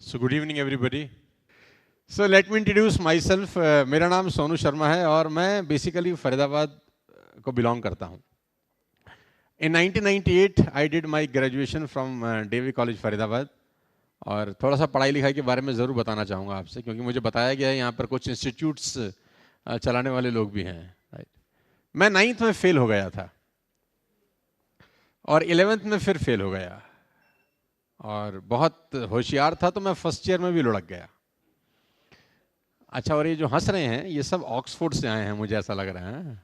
So good evening everybody. So let me introduce myself. मेरा नाम सोनू शर्मा है और मैं बेसिकली फरीदाबाद को बिलोंग करता हूँ. In 1998 I did my graduation from DAV college Faridabad. और थोड़ा सा पढ़ाई लिखाई के बारे में ज़रूर बताना चाहूँगा आपसे, क्योंकि मुझे बताया गया है यहाँ पर कुछ इंस्टीट्यूट्स चलाने वाले लोग भी हैं. राइट. मैं 9th में फेल हो गया था और 11th में फिर फेल हो गया और बहुत होशियार था तो मैं फर्स्ट ईयर में भी लुढ़क गया. अच्छा, और ये जो हंस रहे हैं ये सब ऑक्सफोर्ड से आए हैं, मुझे ऐसा लग रहा है.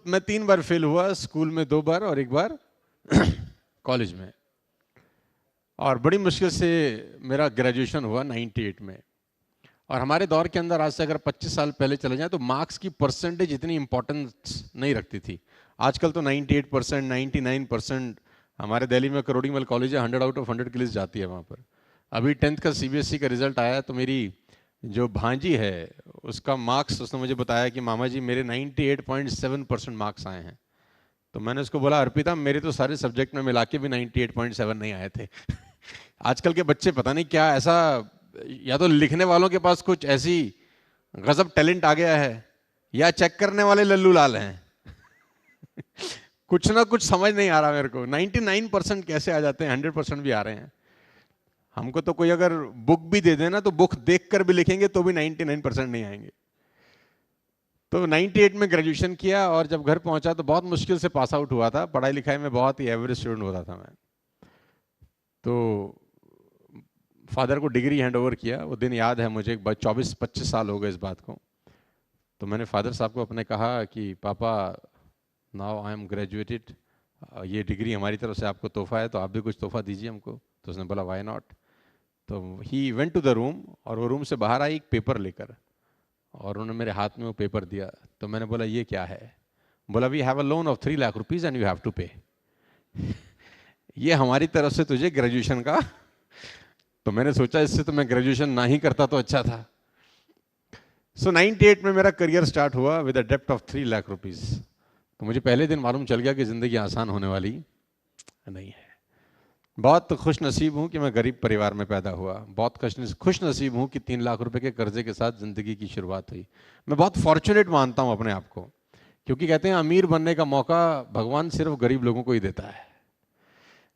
मैं 3 बार फेल हुआ, स्कूल में 2 बार और 1 बार कॉलेज में. और बड़ी मुश्किल से मेरा ग्रेजुएशन हुआ 98 में. और हमारे दौर के अंदर आज से अगर 25 साल पहले चले जाएं तो मार्क्स की परसेंटेज इतनी इंपॉर्टेंस नहीं रखती थी. आजकल तो 98%, 99%. हमारे दिल्ली में करोड़ीमल कॉलेज है, 100 आउट ऑफ 100 की लिस्ट जाती है वहाँ पर. अभी 10th का CBSE का रिजल्ट आया तो मेरी जो भांजी है उसका मार्क्स, उसने मुझे बताया कि मामा जी मेरे 98.7% मार्क्स आए हैं. तो मैंने उसको बोला, अर्पिता मेरे तो सारे सब्जेक्ट में मिला के भी 98.7 नहीं आए थे. आजकल के बच्चे पता नहीं क्या ऐसा, या तो लिखने वालों के पास कुछ ऐसी गजब टैलेंट आ गया है या चेक करने वाले लल्लू लाल हैं. कुछ ना कुछ समझ नहीं आ रहा मेरे को. 99% कैसे आ जाते हैं, 100% भी आ रहे हैं. हमको तो कोई अगर बुक भी दे देना तो बुक देखकर भी लिखेंगे तो भी 99% नहीं आएंगे. तो 98 में ग्रेजुएशन किया और जब घर पहुंचा तो बहुत मुश्किल से पास आउट हुआ था. पढ़ाई लिखाई में बहुत ही एवरेज स्टूडेंट होता था मैं. तो फादर को डिग्री हैंड ओवर किया. वो दिन याद है मुझे, 24-25 साल हो गए इस बात को. तो मैंने फादर साहब को अपने कहा कि पापा नाउ आई एम ग्रेजुएटेड, ये डिग्री हमारी तरफ से आपको तोहफा है तो आप भी कुछ तोहफा दीजिए हमको. तो उसने बोला व्हाई नॉट. तो he went to the room और वो रूम से बाहर आई एक पेपर लेकर और उन्होंने मेरे हाथ में वो पेपर दिया. तो मैंने बोला ये क्या है. बोला we have a loan of 3 lakh rupees and you have to pay. ये हमारी तरफ से तुझे ग्रेजुएशन का. तो मैंने सोचा इससे तो मैं ग्रेजुएशन ना ही करता तो अच्छा था. 98 में मेरा करियर स्टार्ट हुआ विद अ डेप्ट ऑफ 3 लाख रुपीज. तो मुझे पहले दिन मालूम चल गया कि जिंदगी आसान होने वाली नहीं है. बहुत खुश नसीब हूँ कि मैं गरीब परिवार में पैदा हुआ. बहुत खुश नसीब हूँ कि 3 लाख रुपए के कर्जे के साथ जिंदगी की शुरुआत हुई. मैं बहुत फॉर्चुनेट मानता हूँ अपने आप को, क्योंकि कहते हैं अमीर बनने का मौका भगवान सिर्फ गरीब लोगों को ही देता है.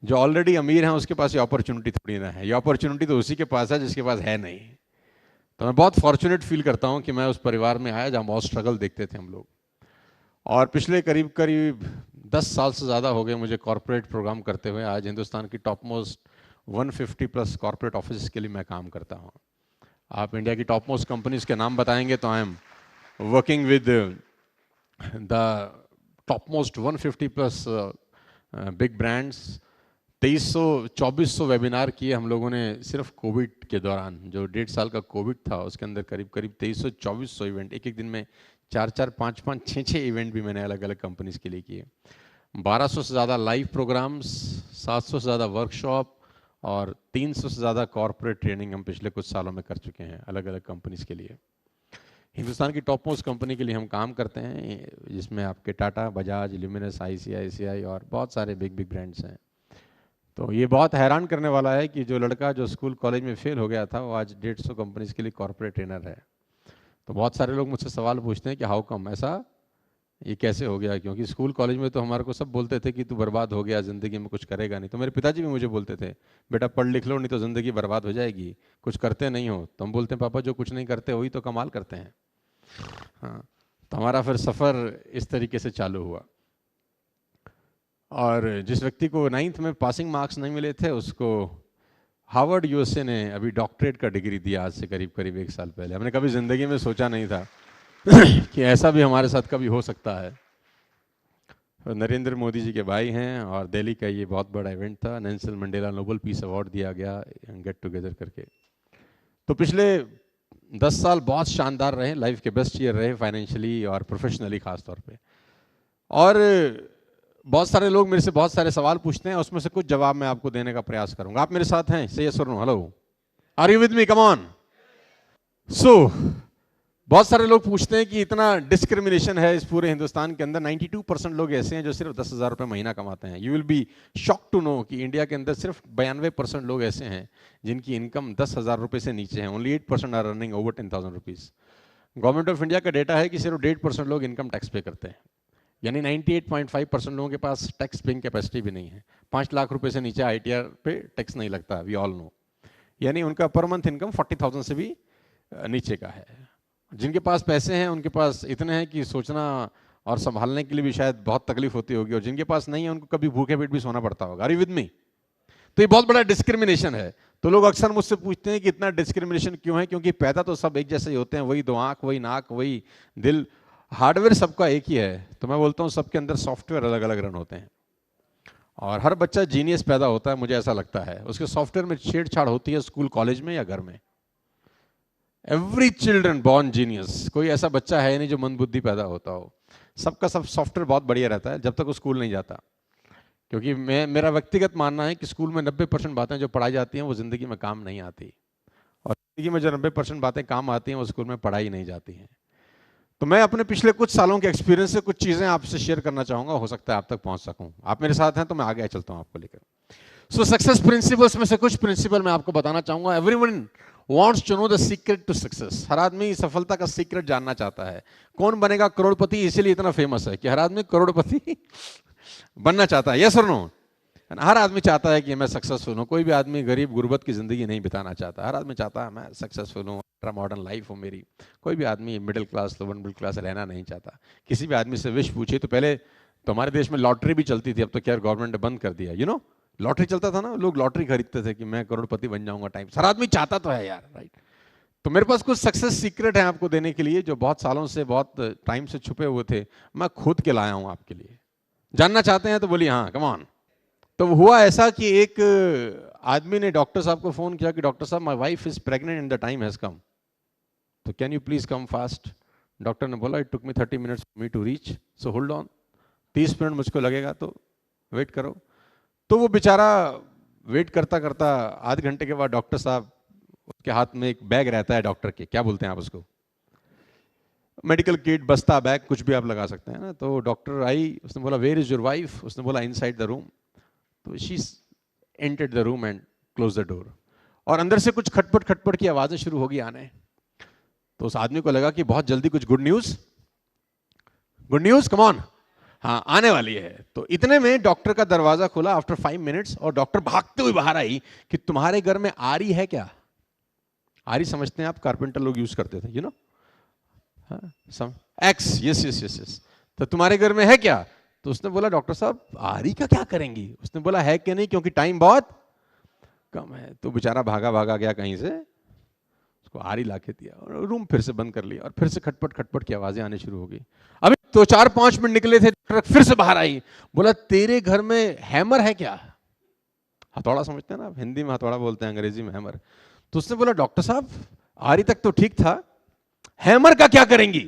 जो ऑलरेडी अमीर हैं उसके पास ये अपॉर्चुनिटी थोड़ी ना है. ये अपॉर्चुनिटी तो उसी के पास है जिसके पास है नहीं. तो मैं बहुत फॉर्चुनेट फील करता हूँ कि मैं उस परिवार में आया जहाँ बहुत स्ट्रगल देखते थे हम लोग. और पिछले करीब 10 साल से ज़्यादा हो गए मुझे कॉर्पोरेट प्रोग्राम करते हुए. आज हिंदुस्तान की टॉप मोस्ट 150+ कॉर्पोरेट ऑफिस के लिए मैं काम करता हूँ. आप इंडिया की टॉप मोस्ट कंपनीज के नाम बताएंगे तो I am working with the top most 150+ big brands. 2300-2400 webinar किए हम लोगों ने सिर्फ कोविड के दौरान. जो 1.5 साल का कोविड था उसके अंदर करीब 2300-2400 इवेंट. एक दिन में 4-4, 5-5, 6-6 इवेंट भी मैंने अलग अलग कंपनीज के लिए किए. 1200 से ज़्यादा लाइव प्रोग्राम्स, 700 से ज़्यादा वर्कशॉप और 300 से ज़्यादा कॉर्पोरेट ट्रेनिंग हम पिछले कुछ सालों में कर चुके हैं अलग अलग कंपनीज के लिए. हिंदुस्तान की टॉप मोस्ट कंपनी के लिए हम काम करते हैं, जिसमें आपके टाटा, बजाज, ल्यूमिनस, ICICI और बहुत सारे बिग ब्रांड्स हैं. तो ये बहुत हैरान करने वाला है कि जो लड़का जो स्कूल कॉलेज में फेल हो गया था वो आज 150 कंपनीज के लिए कॉर्पोरेट ट्रेनर है. तो बहुत सारे लोग मुझसे सवाल पूछते हैं कि हाउ कम, ऐसा ये कैसे हो गया. क्योंकि स्कूल कॉलेज में तो हमारे को सब बोलते थे कि तू बर्बाद हो गया, ज़िंदगी में कुछ करेगा नहीं. तो मेरे पिताजी भी मुझे बोलते थे बेटा पढ़ लिख लो नहीं तो ज़िंदगी बर्बाद हो जाएगी, कुछ करते नहीं हो. तो हम बोलते हैं पापा जो कुछ नहीं करते वही तो कमाल करते हैं. हाँ, तो हमारा फिर सफ़र इस तरीके से चालू हुआ. और जिस व्यक्ति को 9th में पासिंग मार्क्स नहीं मिले थे उसको हार्वर्ड USA ने अभी डॉक्टरेट का डिग्री दिया आज से करीब 1 साल पहले. हमने कभी ज़िंदगी में सोचा नहीं था कि ऐसा भी हमारे साथ कभी हो सकता है. नरेंद्र मोदी जी के भाई हैं और दिल्ली का ये बहुत बड़ा इवेंट था. Nelson Mandela Nobel peace award दिया गया गेट टुगेदर करके. तो पिछले 10 साल बहुत शानदार रहे, लाइफ के बेस्ट ईयर रहे फाइनेंशियली और प्रोफेशनली खास तौर पे. और बहुत सारे लोग मेरे से बहुत सारे सवाल पूछते हैं, उसमें से कुछ जवाब मैं आपको देने का प्रयास करूंगा. आप मेरे साथ हैं? से यस और no. Hello, are you with me? Come on. So बहुत सारे लोग पूछते हैं कि इतना डिस्क्रिमिनेशन है इस पूरे हिंदुस्तान के अंदर। 92% लोग ऐसे हैं जो सिर्फ 10,000 रुपये महीना कमाते हैं। You will be shock to know कि इंडिया के अंदर सिर्फ 92% लोग ऐसे हैं जिनकी इनकम 10,000 रुपये से नीचे है। Only 8% are earning over 10,000 rupees. Government of India का डेटा है कि सिर्फ 1.5% लोग इनकम टैक्स पे करते हैं, यानी 98.5% लोगों के पास टैक्स पेइंग कैपेसिटी भी नहीं है। 5 लाख रुपए से नीचे ITR पे टैक्स नहीं लगता, वी ऑल नो। यानी उनका पर मंथ इनकम 40,000 से भी नीचे का है। जिनके पास पैसे हैं उनके पास इतने हैं कि सोचना और संभालने के लिए भी शायद बहुत तकलीफ होती होगी, और जिनके पास नहीं है उनको कभी भूखे पेट भी सोना पड़ता होगा। Are you with me? तो ये बहुत बड़ा डिस्क्रिमिनेशन है। तो लोग अक्सर मुझसे पूछते हैं कि इतना डिस्क्रिमिनेशन क्यों है? क्योंकि पैदा तो सब एक जैसे ही होते हैं, वही 2 आंख, वही नाक, वही दिल, हार्डवेयर सबका एक ही है। तो मैं बोलता हूँ सबके अंदर सॉफ्टवेयर अलग अलग रन होते हैं, और हर बच्चा जीनियस पैदा होता है, मुझे ऐसा लगता है। उसके सॉफ्टवेयर में छेड़छाड़ होती है स्कूल कॉलेज में या घर में। एवरी चिल्ड्रन बॉर्न जीनियस, कोई ऐसा बच्चा है नहीं जो मंदबुद्धि पैदा होता हो। सबका सब सॉफ्टवेयर बहुत बढ़िया रहता है जब तक वो स्कूल नहीं जाता। क्योंकि मेरा व्यक्तिगत मानना है कि स्कूल में 90% बातें जो पढ़ाई जाती हैं वो ज़िंदगी में काम नहीं आती, और ज़िंदगी में जो 90% बातें काम आती हैं वो स्कूल में पढ़ाई नहीं जाती हैं। तो मैं अपने पिछले कुछ सालों के एक्सपीरियंस से कुछ चीज़ें आपसे शेयर करना चाहूँगा, हो सकता है आप तक पहुँच सकूँ। आप मेरे साथ हैं तो मैं आगे चलता हूँ आपको लेकर। सो सक्सेस प्रिंसिपल्स में से कुछ प्रिंसिपल मैं आपको बताना चाहूँगा। Everyone wants to know the secret to success। हर आदमी सफलता का सीक्रेट जानना चाहता है। कौन बनेगा करोड़पति, इसीलिए इतना फेमस है कि हर आदमी करोड़पति बनना चाहता है। यस और नो? हर आदमी चाहता है कि मैं सक्सेसफुल हूँ। कोई भी आदमी गरीब गुर्बत की जिंदगी नहीं बिताना चाहता। हर आदमी चाहता है मैं सक्सेसफुल हूँ, मॉडर्न लाइफ हो मेरी। कोई भी आदमी middle class, lower middle class रहना नहीं चाहता। किसी भी आदमी से विश पूछिए तो पहले तो हमारे देश में लॉटरी भी चलती थी, अब तो क्या गवर्नमेंट ने बंद कर दिया। यू नो, लॉटरी चलता था ना, लोग लॉटरी खरीदते थे कि मैं करोड़पति बन जाऊंगा टाइम। हर आदमी चाहता तो है यार, राइट? तो मेरे पास कुछ सक्सेस सीक्रेट है आपको देने के लिए, जो बहुत सालों से, बहुत टाइम से छुपे हुए थे। मैं खुद के लाया हूं आपके लिए। जानना चाहते हैं तो बोलिए हाँ, कम ऑन। तो हुआ ऐसा कि एक आदमी ने डॉक्टर साहब को फोन किया कि डॉक्टर साहब, my wife is pregnant and the time has come, तो can you please come fast. Doctor ने बोला it took me 30 minutes for me to reach, so hold on. 30 minute मुझको लगेगा तो वेट करो। तो वो बेचारा वेट करता करता आध घंटे के बाद डॉक्टर साहब, उसके हाथ में एक बैग रहता है डॉक्टर के, क्या बोलते हैं आप उसको, मेडिकल किट, बस्ता, बैग, कुछ भी आप लगा सकते हैं ना। तो डॉक्टर आई, उसने बोला वेयर इज योर वाइफ, उसने बोला इनसाइड द रूम। तो she entered the room and close the door, और अंदर से कुछ खटपट खटपट की आवाजें शुरू होगी आने। तो उस आदमी को लगा कि बहुत जल्दी कुछ गुड न्यूज, कम ऑन, हाँ आने वाली है। तो इतने में डॉक्टर का दरवाजा खुला आफ्टर 5 मिनट्स, और डॉक्टर भागते हुए बाहर आई कि तुम्हारे घर में आरी है क्या? आरी समझते हैं आप, कारपेंटर लोग यूज करते थे, you know, x, yes yes yes yes. तो तुम्हारे घर में है क्या? तो उसने बोला डॉक्टर साहब आरी का क्या करेंगी? उसने बोला है कि नहीं, क्योंकि टाइम बहुत कम है। तो बेचारा भागा भागा गया कहीं से, उसको आरी लाके दिया और रूम फिर से बंद कर लिया, और फिर से खटपट खटपट की आवाजें आने शुरू हो गई। अभी तो 4-5 मिनट निकले थे, फिर से बाहर आई, बोला तेरे घर में हैमर है क्या? हथौड़ा समझते हैं ना, हिंदी में हथौड़ा बोलते हैं, अंग्रेजी में हैमर। तो उसने बोला डॉक्टर साहब आरी तक तो ठीक था, हैमर का क्या करेंगी?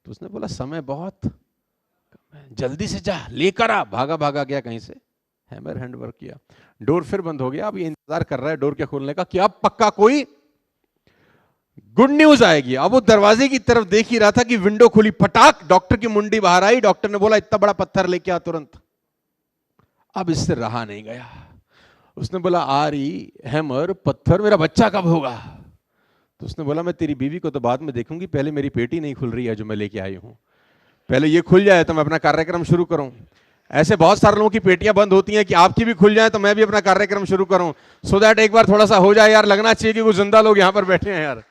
तो उसने बोला समय बहुत, जल्दी से जा लेकर आ। भागा भागा गया कहीं से, हैमर हैंड वर्क किया, डोर फिर बंद हो गया। अब ये इंतजार कर रहा है डोर के खोलने का कि अब पक्का कोई गुड न्यूज आएगी। अब वो दरवाजे की तरफ देख ही रहा था कि विंडो खुली, फटाक डॉक्टर की मुंडी बाहर आई। डॉक्टर ने बोला इतना बड़ा पत्थर लेके आ तुरंत। अब इससे रहा नहीं गया, उसने बोला आरी, हैमर, पत्थर, मेरा बच्चा कब होगा? तो उसने बोला मैं तेरी बीवी को तो बाद में देखूंगी, पहले मेरी पेटी नहीं खुल रही है जो मैं लेके आई हूं, पहले ये खुल जाए तो मैं अपना कार्यक्रम शुरू करूं। ऐसे बहुत सारे लोगों की पेटियां बंद होती हैं कि आपकी भी खुल जाए तो मैं भी अपना कार्यक्रम शुरू करूं, सो दैट एक बार थोड़ा सा हो जाए यार, लगना चाहिए कि कुछ जिंदा लोग यहां पर बैठे हैं यार।